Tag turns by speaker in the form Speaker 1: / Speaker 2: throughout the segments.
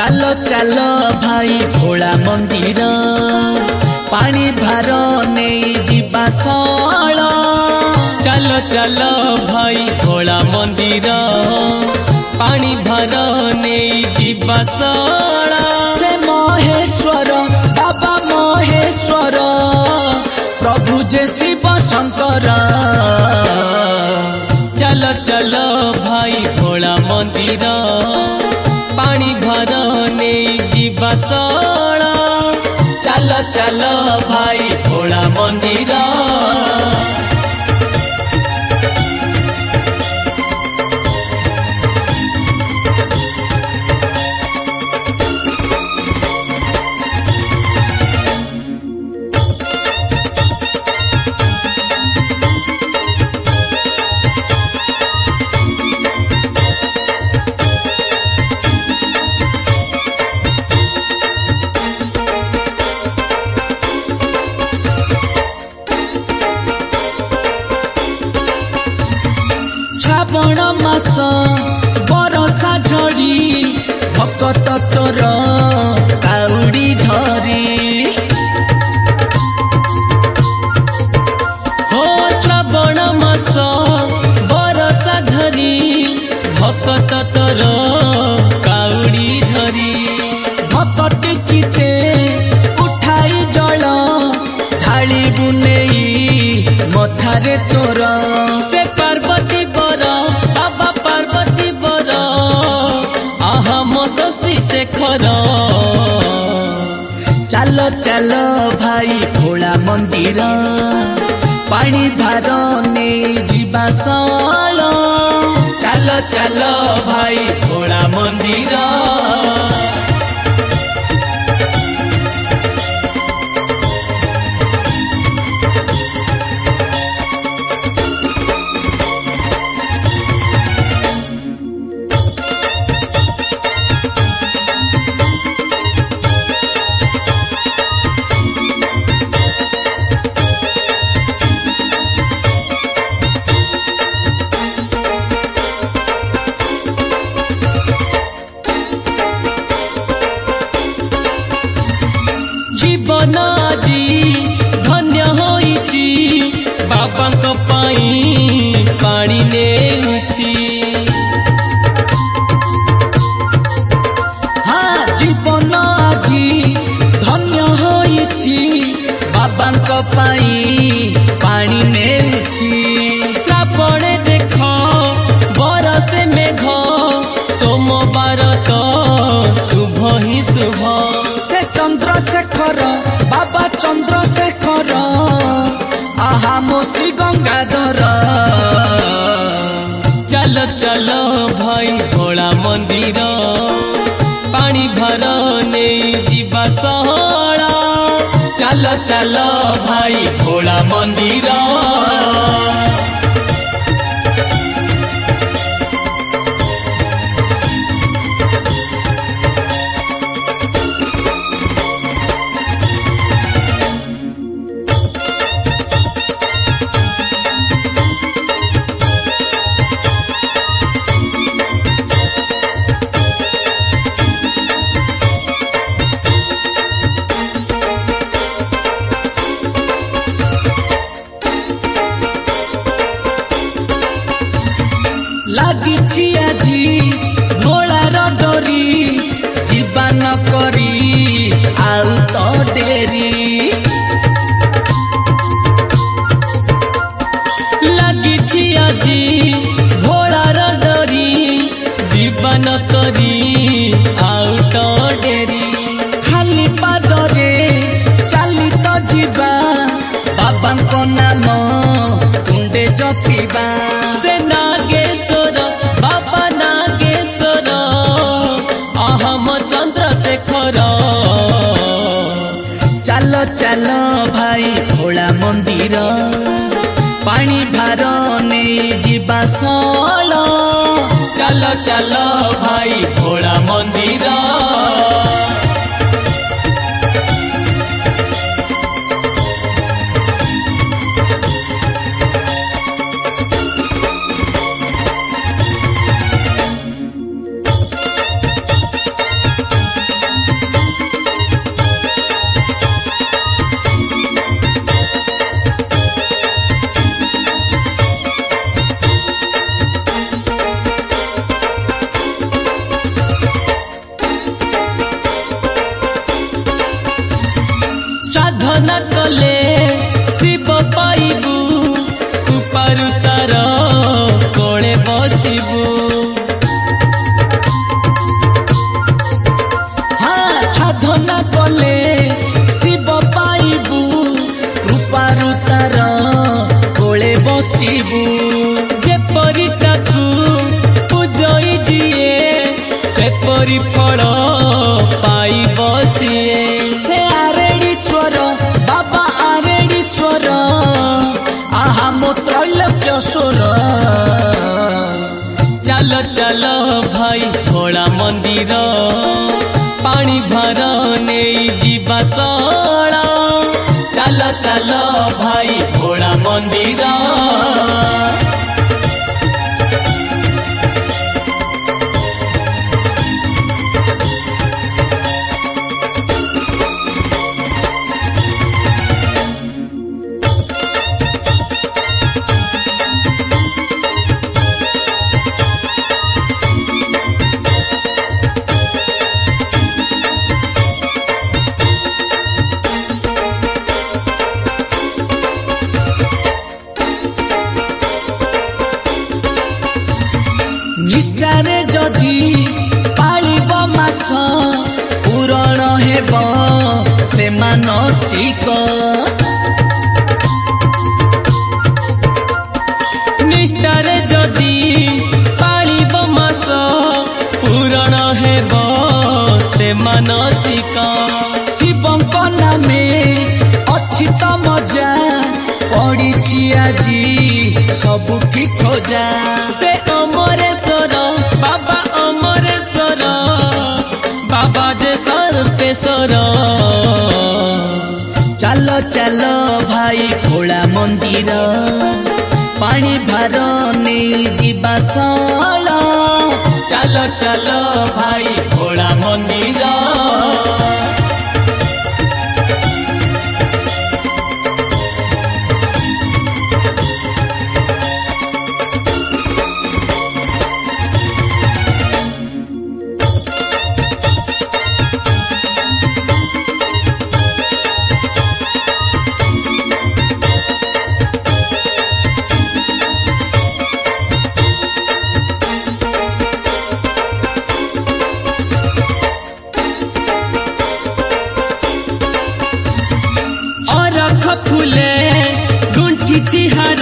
Speaker 1: चालो चालो भाई भोला मंदिर पानी भार नहीं जीवा सळ
Speaker 2: चलो चलो भाई भोला मंदिर पानी भार नहीं जीवा सळ
Speaker 1: से महेश्वर बाबा महेश्वर प्रभु जे शिव शंकर
Speaker 2: चलो चलो भाई भोला मंदिर पानी भार नहीं जीवा सळ
Speaker 1: चलो चलो भाई भोला मंदिर श्रावण मास बरसा झड़ी भकत तोर काउड़ी धरी
Speaker 2: हो श्रावण मास बरसा धरी भकत तोर काउड़ी धरी
Speaker 1: भकत चिते उठाई जल ढाली बुनेई मथारे तोर
Speaker 2: से पार्वती बर बाबा पार्वती बर अहम शशि शेखर
Speaker 1: चलो चलो भाई भोला मंदिर पानी भार नहीं जीवा सळ चलो चलो भाई भोला मंदिर
Speaker 2: जीवन आजी धन्य होइची बाबांक पाई पानी नेउची
Speaker 1: हाँ जीवन आजी धन्य होइची बाबांक पाई पानी नेउची
Speaker 2: श्रावण देख बरसे मेघ सोमवार तो शुभ ही शुभ
Speaker 1: से चंद्रशेखर बाबा चंद्रशेखर आहा मो श्री गंगाधर
Speaker 2: चलो चलो भाई भोला मंदिर पानी भार नहीं जीवा सळ
Speaker 1: चलो चलो भाई भोला मंदिर लागिछि आजी भोलार डोरी जीवन करी आउ तो डेरी
Speaker 2: लागिछि आजी भोलार डोरी जीवन करी आउ तो डेरी
Speaker 1: खाली पादरे चाली तो जीवा बाबांक नाम कुंडे जपिबा
Speaker 2: से नागेश्वर बाबा नागेश्वर अहम चंद्रशेखर
Speaker 1: चलो चलो भाई भोला मंदिर पानी भार नहीं जीवा सळ चलो चलो भाई भोला मंदिर
Speaker 2: पाइबू उपारु तार कोले बसिबू।
Speaker 1: हाँ साधना कले शिव पाइबू कृपारु तार कोले बसिबू।
Speaker 2: जेपरिटाकू पूजई दिए सेपरि फल पाई बसिए।
Speaker 1: से आरेडीश्वर बाबा आरेडीश्वर आहा मो त्रैलोक्यश्वर।
Speaker 2: चल चल भाई भोला मंदिर पानी भार नहीं जीवा सला।
Speaker 1: चल चल भाई भोला मंदिर। निष्ठारे जदि पालिब मास पूरण हेब से मानसिक।
Speaker 2: निष्ठारे जदि पालिब मास पूरण हेब से मानसिक।
Speaker 1: शिवंक नामे अच्छी तो मजा पड़ी आजी सबुठी खोजा।
Speaker 2: से अमरेश्वर बाबा अमरेश्वर बाबा जे सर्वेश्वर।
Speaker 1: चल चल भाई भोला मंदिर पानी भार नहीं जीवा सला। चल चल भाई भोला मंदिर।
Speaker 2: फूले गुंठी चिहार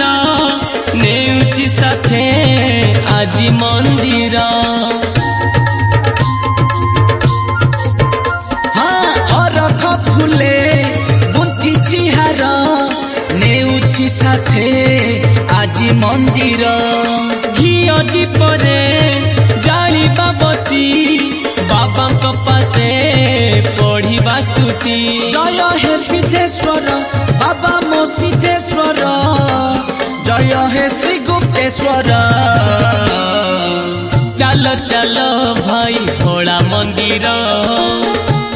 Speaker 2: नेउची साथे आजी मंदिर।
Speaker 1: हाँ अरख फूले गुंठी चिहार नेउची साथे आजी मंदिर।
Speaker 2: घियो दीपरे जाली बाबती बाबा को पासे पढ़ी वास्तुति।
Speaker 1: जय हे सिद्धेश्वर बाबा मो सिद्धेश्वर। जय हे श्री गुप्तेश्वर।
Speaker 2: चल चल भाई भोला मंदिर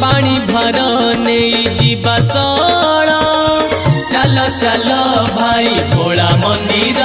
Speaker 2: पानी भार नहीं जीवा सला।
Speaker 1: चल चल भाई भोला मंदिर।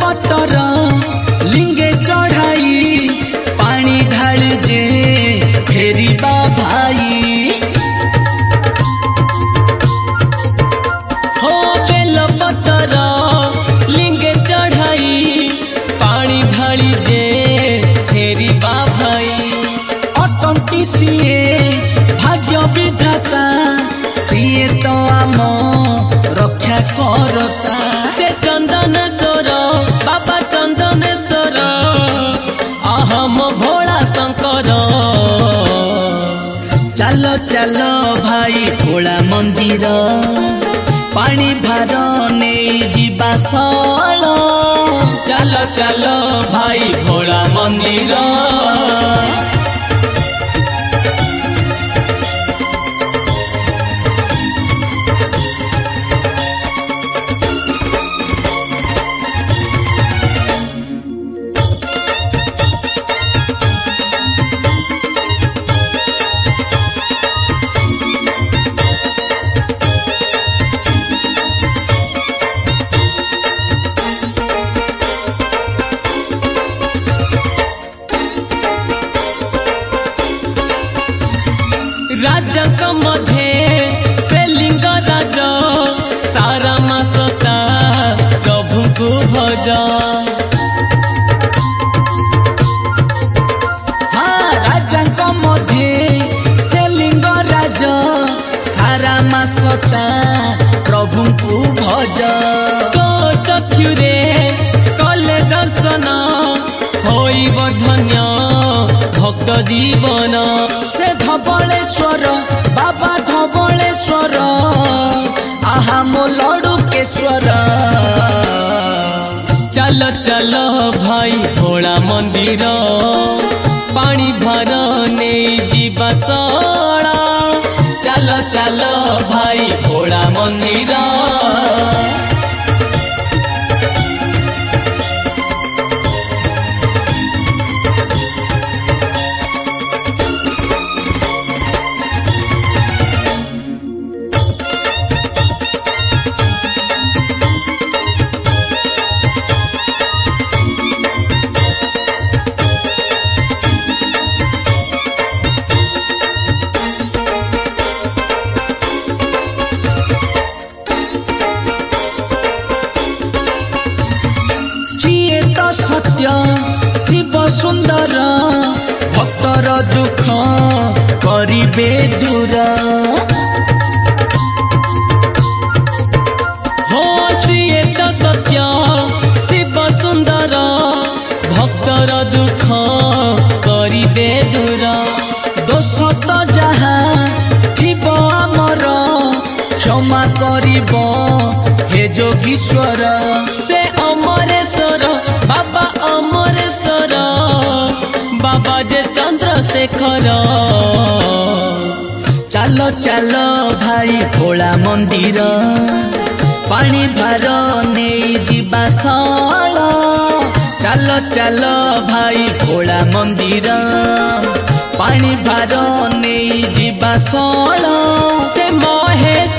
Speaker 1: पतर लिंगे चढ़ाई पानी ढाल जे फेरिबा भाई।
Speaker 2: हो बेल पतर लिंगे चढ़ाई पानी ढाली जे फेरिबा भाई।
Speaker 1: अटंती सीए भाग्य विधाता सीए तो आम रक्षा करता।
Speaker 2: से चंदनेश्वर बाबा चंदनेश्वर अहम भोला शंकर।
Speaker 1: चल चल भाई भोला मंदिर पानी भार नहीं जीवा सला। चल चल भाई भोला मंदिर। हाँ राजा मध्य से लिंगराज सारा मासटा प्रभु को भज
Speaker 2: सो चक्षुरे कले दर्शन होइब धन्य भक्त जीवन
Speaker 1: से धबलेश्वर बाबा धबलेश्वर आहा मो लड़ुकेश्वर
Speaker 2: चल चल भाई भोला मंदिर पानी भार नहीं जीवा सड़ा
Speaker 1: चल चल भाई भोला मंदिर सत्य शिव सुंदर भक्तर दुख करिबे दूर
Speaker 2: हो सिए तो सत्य शिव सुंदर भक्तर दुख करिबे दूर
Speaker 1: दोष तो जहा थिब आमर क्षमा करिब हे जोगीश्वर
Speaker 2: से अमरेश्वर बाबा अमरेश्वर बाबा जे चंद्रशेखर
Speaker 1: चलो चलो भाई भोला मंदिर पानी भार नहीं जीवा सळ चलो चलो भाई भोला मंदिर पानी भार नहीं जीवा सळ
Speaker 2: से महेश